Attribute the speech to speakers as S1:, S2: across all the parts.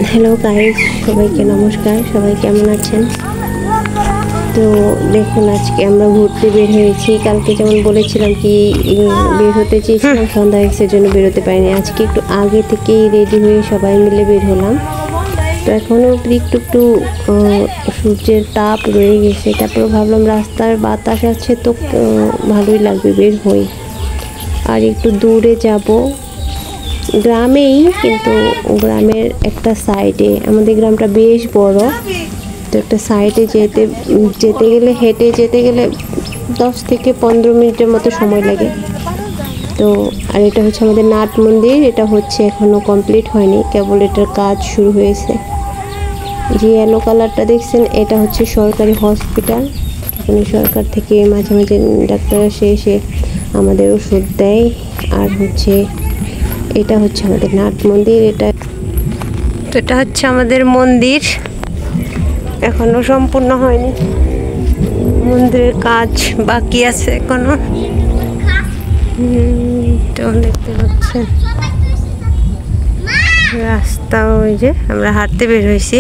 S1: Hello guys, সবাইকে নমস্কার। সবাই কেমন আছেন? তো দেখুন, আজকে আমরা ঘুরতে বের হয়েছি। কালকে যেমন বলেছিলাম কি বের হতে চেয়েছিলাম, সন্ধ্যা এক্সের জন্য বেরোতে পারিনি। আজকে একটু আগে থেকেই রেডি হয়ে সবাই মিলে বের হলাম। তো এখনও একটু সূর্যের তাপ রয়ে গেছে। তারপরে ভাবলাম রাস্তার বাতাস আছে তো ভালোই লাগবে, বের হই। আর একটু দূরে যাব, গ্রামেই, কিন্তু গ্রামের একটা সাইডে। আমাদের গ্রামটা বেশ বড়, তো একটা সাইডে যেতে গেলে হেঁটে যেতে গেলে 10 থেকে 15 মিনিটের মতো সময় লাগে। তো আর এটা হচ্ছে আমাদের নাট মন্দির। এটা হচ্ছে এখনও কমপ্লিট হয়নি, কেবল এটার কাজ শুরু হয়েছে। যে ইয়েলো কালারটা দেখছেন, এটা হচ্ছে সরকারি হসপিটাল। এখানে সরকার থেকে মাঝে মাঝে ডাক্তার এসে আমাদের ওষুধ দেয়। আর হচ্ছে এটা হচ্ছে আমাদের নাট মন্দির। এটা হচ্ছে আমাদের মন্দির, এখনো সম্পূর্ণ হয়নি, মন্দিরের কাজ বাকি আছে এখনো। দেখতে পাচ্ছেন রাস্তা, ওই যে আমরা হাঁটতে বের হয়েছি।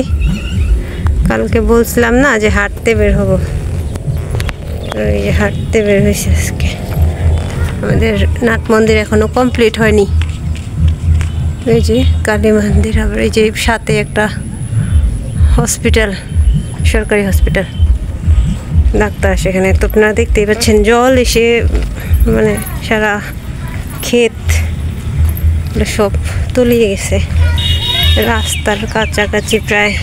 S1: কালকে বলছিলাম না যে হাঁটতে বের হব, ওই যে হাঁটতে বের হয়েছি আজকে। আমাদের নাট মন্দির এখনো কমপ্লিট হয়নি। এই যে কালী মন্দির, আবার এই যে সাথে একটা হসপিটাল, সরকারি হসপিটাল, ডাক্তার সেখানে। তো আপনারা দেখতেই পাচ্ছেন জল এসে মানে সারা ক্ষেত সব তলিয়ে গেছে। রাস্তার কাছাকাছি প্রায়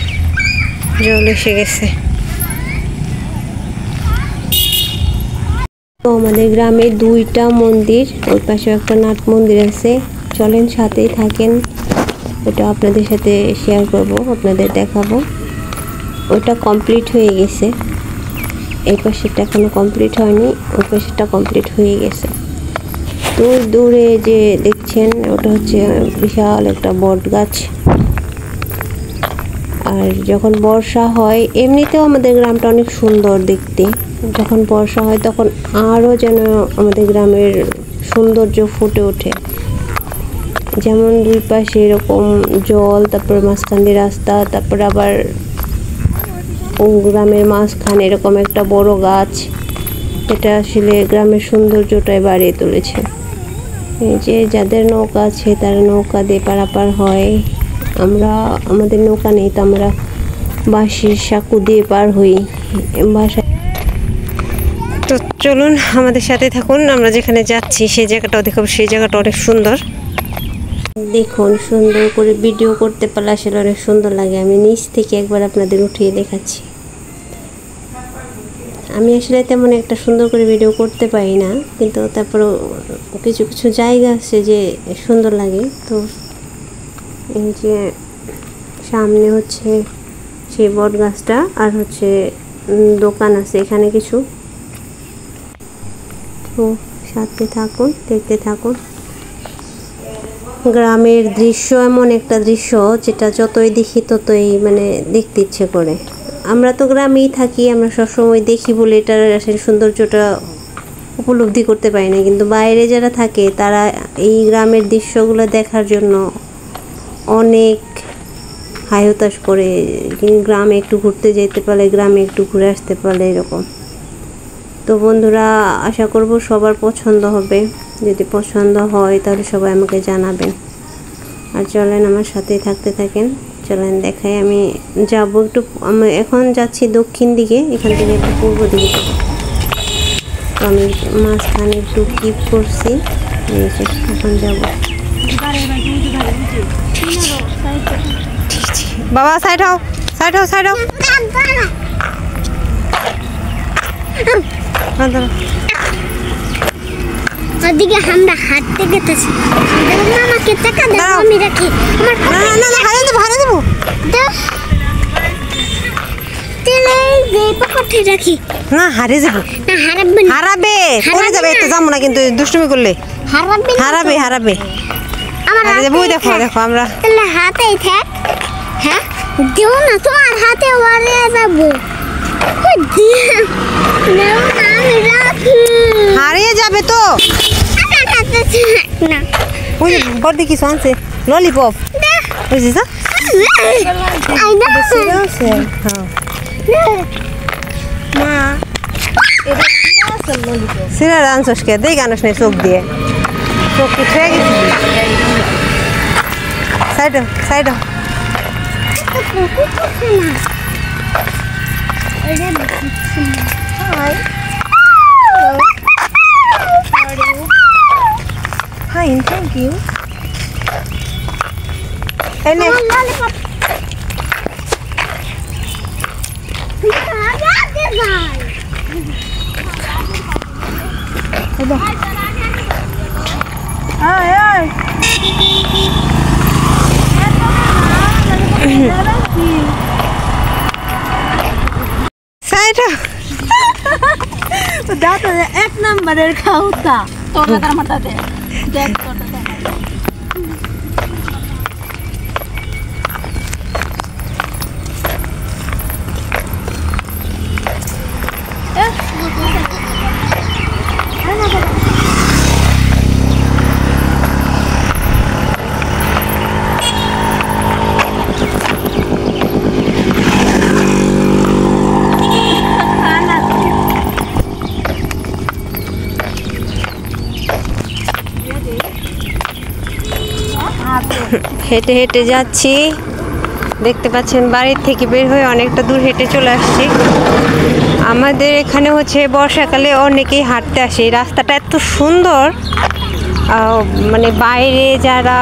S1: জল এসে গেছে। তো আমাদের গ্রামে 2টা মন্দির, ওই পাশে একটা নাট মন্দির আছে। চলেন, সাথেই থাকেন, ওটা আপনাদের সাথে শেয়ার করব, আপনাদের দেখাবো। ওটা কমপ্লিট হয়ে গেছে, এই পাশেরটা এখনো কমপ্লিট হয়নি, ওই পাশেরটা কমপ্লিট হয়ে গেছে। তো দূরে যে দেখছেন, ওটা হচ্ছে বিশাল একটা বট গাছ। আর যখন বর্ষা হয়, এমনিতেও আমাদের গ্রামটা অনেক সুন্দর দেখতে, যখন বর্ষা হয় তখন আরও যেন আমাদের গ্রামের সৌন্দর্য ফুটে ওঠে। যেমন দুই পাশে এরকম জল, তারপর মাঝখান দিয়ে রাস্তা, তারপর আবার গ্রামের মাঝখানে এরকম একটা বড় গাছ। এটা আসলে গ্রামের সৌন্দর্যটাই বাড়িয়ে তুলেছে। এই যে যাদের নৌকা আছে তারা নৌকা দিয়ে পারাপার হয়। আমাদের নৌকা নেই, তো আমরা বাঁশের সাঁকো দিয়ে পার হই বাসায়। তো চলুন আমাদের সাথে থাকুন, আমরা যেখানে যাচ্ছি সেই জায়গাটাও দেখাবো। সেই জায়গাটা অনেক সুন্দর, দেখুন। সুন্দর করে ভিডিও করতে পারলে আসলে অনেক সুন্দর লাগে। আমি নিচ থেকে একবার আপনাদের উঠিয়ে দেখাচ্ছি। আমি আসলে তেমন একটা সুন্দর করে ভিডিও করতে পারি না, কিন্তু তারপরেও কিছু কিছু জায়গা আছে যে সুন্দর লাগে। তো এই যে সামনে হচ্ছে সেই বট গাছটা, আর হচ্ছে দোকান আছে এখানে কিছু। তো সাথে থাকুন, দেখতে থাকুন। গ্রামের দৃশ্য এমন একটা দৃশ্য যেটা যতই দেখি ততই মানে দেখতে ইচ্ছে করে। আমরা তো গ্রামেই থাকি, আমরা সবসময় দেখি বলে এটার আসলে সৌন্দর্যটা উপলব্ধি করতে পারি না। কিন্তু বাইরে যারা থাকে তারা এই গ্রামের দৃশ্যগুলো দেখার জন্য অনেক হাই হতাশ করে। গ্রামে একটু ঘুরতে যেতে পারলে, গ্রামে একটু ঘুরে আসতে পারলে, এরকম। তো বন্ধুরা, আশা করব সবার পছন্দ হবে। যদি পছন্দ হয় তাহলে সবাই আমাকে জানাবেন। আর চলেন আমার সাথেই থাকতে থাকেন। চলেন দেখাই, আমি যাব একটু। আমি এখন যাচ্ছি দক্ষিণ দিকে, এখান থেকে একটু পূর্ব দিকে যাব। তো আমি মাঝখানে একটু কিপ করছি, এখন যাব। বাবা সাইড হও, সাইড হও, সাইড হও।
S2: ওদিকে আমরা হাঁটতে গেতেছি। আমাকে টাকা দাও, আমি রাখি।
S1: না হারে দেবো, হারে দেবো।
S2: তেলে যে পকেটে রাখি।
S1: না হারে যাবো,
S2: না হারাবে না।
S1: হারাবে, পড়ে যাবে। একটু যাবো না কিন্তু, দুষ্টুমি করলে
S2: হারাবে না।
S1: হারাবে, হারাবে।
S2: আমার হাতে
S1: দেখো দেখো আমরা
S2: তাহলে হাতেই থাক। হ্যাঁ দেও না, তোমার হাতে ওয়ারে যাবো।
S1: হারিয়ে যাবে তো।
S2: না
S1: ওই বড়দি কিছু আনছে, ললিপপ বুঝিস।
S2: আইনা
S1: সিরা আছে হ্যাঁ
S3: মা এটা কি আছে ললিত
S1: সিরা রানছস কে দেই গানস নেই চোখ দিয়ে চোখ কি ছুঁয়ে গেছি side side
S3: Fine, thank you.
S1: এনে
S3: Ay, ay.
S1: সাইড
S3: দাদা এক নম্বরের খাওতা তোর কথা মাথা দে দেখ তোরটা দেখ
S1: হেঁটে হেঁটে যাচ্ছি দেখতে পাচ্ছেন বাড়ির থেকে বের হয়ে অনেকটা দূর হেঁটে চলে আসছি আমাদের এখানে হচ্ছে বর্ষাকালে অনেকেই হাঁটতে আসে এই রাস্তাটা এত সুন্দর মানে বাইরে যারা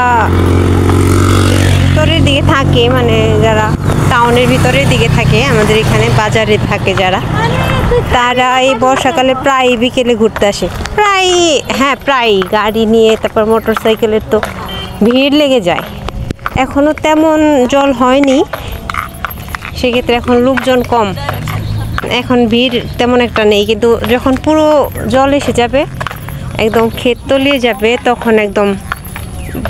S1: ভিতরের দিকে থাকে মানে যারা টাউনের ভিতরের দিকে থাকে আমাদের এখানে বাজারে থাকে যারা তারা এই বর্ষাকালে প্রায় বিকেলে ঘুরতে আসে প্রায় গাড়ি নিয়ে তারপর মোটর সাইকেলের তো ভিড় লেগে যায় এখনও তেমন জল হয়নি সেক্ষেত্রে এখন লোকজন কম এখন ভিড় তেমন একটা নেই কিন্তু যখন পুরো জল এসে যাবে একদম ক্ষেত তলিয়ে যাবে তখন একদম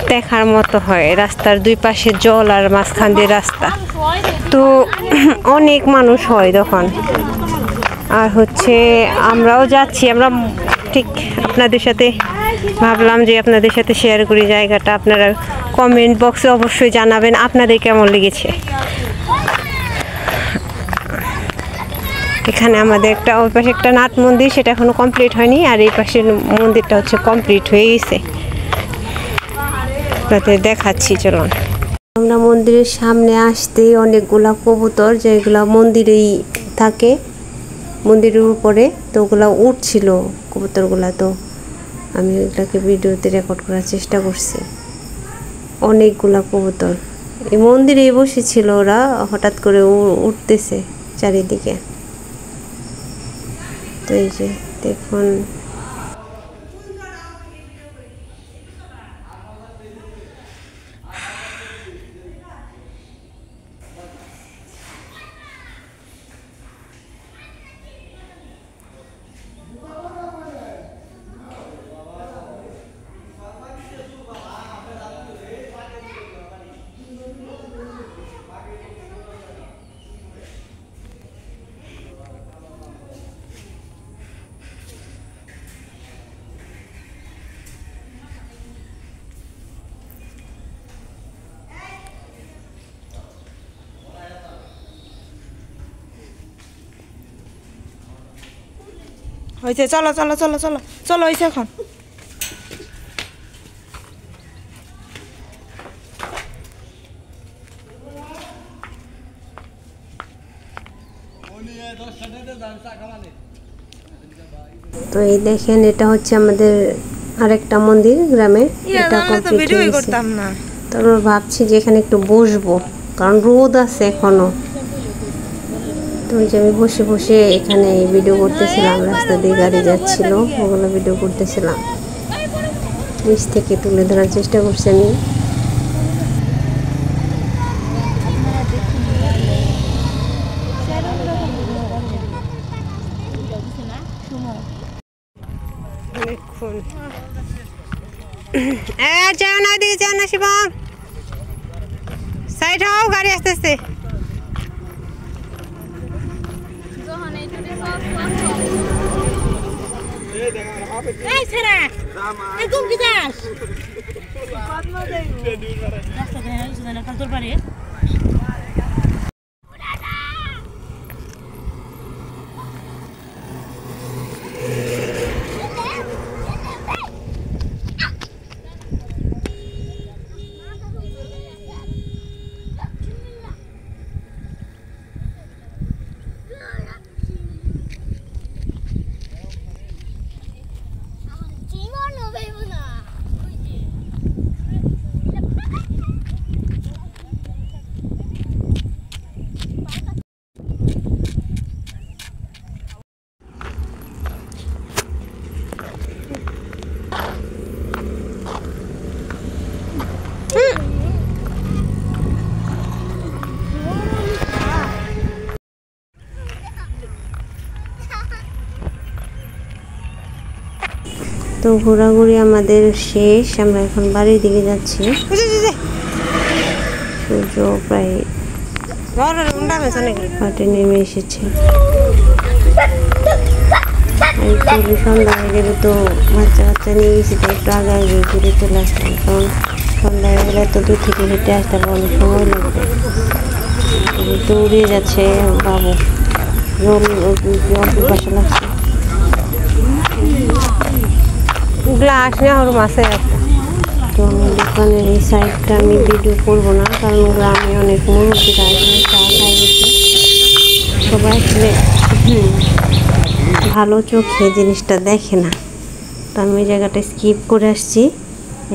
S1: দেখার মতো হয় রাস্তার দুই পাশে জল আর মাঝখান দিয়ে রাস্তা তো অনেক মানুষ হয় তখন আর হচ্ছে আমরাও যাচ্ছি আমরা ঠিক আপনাদের সাথে ভাবলাম যে আপনাদের সাথে শেয়ার করি জায়গাটা আপনারা কমেন্ট বক্সে অবশ্যই জানাবেন আপনাদের কেমন লেগেছে এখানে আমাদের একটা ওই পাশে একটা নাট মন্দির সেটা এখনো কমপ্লিট হয়নি আর এই পাশের মন্দিরটা হচ্ছে কমপ্লিট হয়ে গেছে আপনাদের দেখাচ্ছি চলুন আমরা মন্দিরের সামনে আসতেই অনেকগুলা কবুতর যেগুলা মন্দিরেই থাকে মন্দিরের উপরে তো ওগুলা উঠছিল কবুতরগুলা তো আমি ওগুলাকে ভিডিওতে রেকর্ড করার চেষ্টা করছি অনেকগুলা কবুতর এই মন্দিরেই বসেছিল ওরা হঠাৎ করে উঠতেছে চারিদিকে তো এই যে দেখুন
S3: হয়েছে চলো চলো চলো চলো চলো হয়েছে এখন
S1: তো এই দেখেন এটা হচ্ছে আমাদের আরেকটা মন্দির গ্রামের এটা কমপ্লিট হয়ে গেছে
S3: করতাম না
S1: তারপর ভাবছি যে এখানে একটু বসবো কারণ রোদ আছে এখনো তো ওই যে আমি বসে বসে এখানে ভিডিও করতেছিলাম রাস্তা দিয়ে গাড়ি যাচ্ছিল ওগুলো ভিডিও করতেছিলাম নিচ থেকে তুলে ধরার চেষ্টা করছি আমি যাও না ওইদিকে যাও না শিবম সাইড হও গাড়ি আসতেছে
S2: এই ছেড়া এই কোন কি যাস
S3: রাস্তা দেখাই সুদানা কাল তোর পারে
S1: তো ঘোরাঘুরি আমাদের শেষ, আমরা এখন বাড়ির দিকে যাচ্ছি। সূর্য প্রায় ঘাটে নেমে এসেছে। একটু সন্ধ্যা হয়ে গেলে তো বাচ্চা নিয়ে গেছি, তো একটু আগে আগে ঘুরে চলে আসতাম, কারণ সন্ধ্যা হয়ে গেলে এত দূর থেকে হেঁটে আসতে অনেক সময় লাগবে। দৌড়ে যাচ্ছে বাবু, জল পাশে লাগছে। গ্লাস নেওয়া ওর মাসে একটা। তো আমি দোকানের এই সাইডটা আমি ভিডিও করবো না, কারণ গ্রামে অনেক মুরব্বীরা চা খাই গেছে। সবাই আসলে ভালো চোখে জিনিসটা দেখে না, তো আমি ওই জায়গাটা স্কিপ করে আসছি।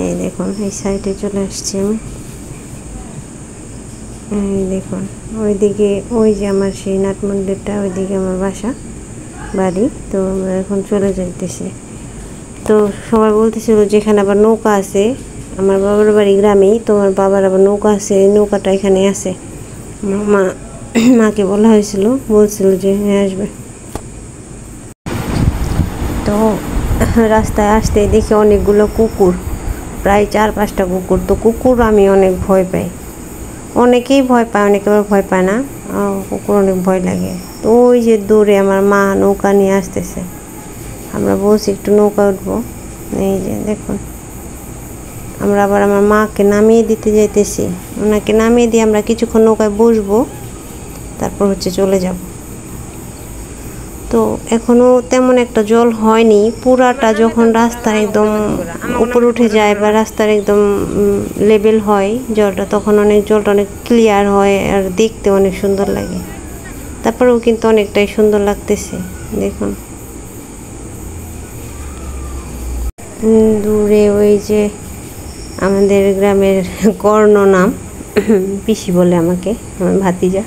S1: এই দেখুন এই সাইডে চলে আসছি আমি। এই দেখুন ওইদিকে ওই যে আমার সেই নাট মন্দিরটা, ওইদিকে আমার বাসা বাড়ি। তো আমরা এখন চলে যাইতেছি। তো সবাই বলতেছিল যেখানে আবার নৌকা আছে, আমার বাবার বাড়ি গ্রামেই, তো আমার বাবার আবার নৌকা আছে, নৌকাটা এখানে আছে। মাকে বলা হয়েছিল, বলছিল যে হ্যাঁ আসবে। তো রাস্তায় আসতে দেখি অনেকগুলো কুকুর, প্রায় 4-5টা কুকুর। তো কুকুর আমি অনেক ভয় পাই, অনেকেই ভয় পায়, অনেকে আবার ভয় পায় না। কুকুর অনেক ভয় লাগে। তো ওই যে দূরে আমার মা নৌকা নিয়ে আসতেছে, আমরা বলছি একটু নৌকা উঠবো। এই যে দেখুন, আমরা আবার আমার মাকে নামিয়ে দিতে যাইতেছি। ওনাকে নামিয়ে দিয়ে আমরা কিছুক্ষণ নৌকায় বসবো, তারপর চলে যাব। তো এখনো তেমন একটা জল হয়নি, পুরাটা যখন রাস্তা একদম উপরে উঠে যায় বা রাস্তার একদম লেভেল হয় জলটা, তখন জলটা অনেক ক্লিয়ার হয় আর দেখতে অনেক সুন্দর লাগে। তারপরেও কিন্তু অনেকটাই সুন্দর লাগতেছে, দেখুন দূরে ওই যে আমাদের গ্রামের কর্ণ নাম পিসি বলে আমাকে, আমার ভাতিজা।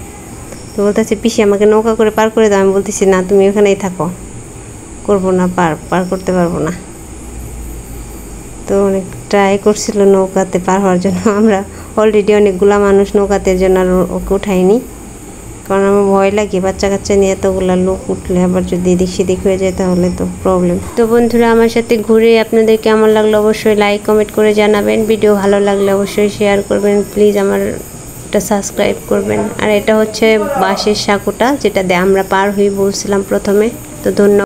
S1: তো বলতেছে পিসি আমাকে নৌকা করে পার করে দাও। আমি বলতেছি না, তুমি ওখানেই থাকো, করবো না, পার করতে পারবো না। তো অনেক ট্রাই করছিল নৌকাতে পার হওয়ার জন্য। আমরা অলরেডি অনেকগুলা মানুষ নৌকাতে জন্য আর ওকে উঠাইনি, কারণ আমার ভয় লাগে বাচ্চা কাচ্চা নিয়ে এতগুলা লোক উঠলে আবার যদি এদিক সেদিক হয়ে যায় তাহলে তো প্রবলেম। তো বন্ধুরা, আমার সাথে ঘুরে আপনাদের কেমন লাগলো অবশ্যই লাইক কমেন্ট করে জানাবেন। ভিডিও ভালো লাগলে অবশ্যই শেয়ার করবেন, প্লিজ আমার এটা সাবস্ক্রাইব করবেন। আর এটা হচ্ছে বাঁশের সাঁকোটা, যেটা দিয়ে আমরা পার হই বলছিলাম প্রথমে। তো ধন্যবাদ।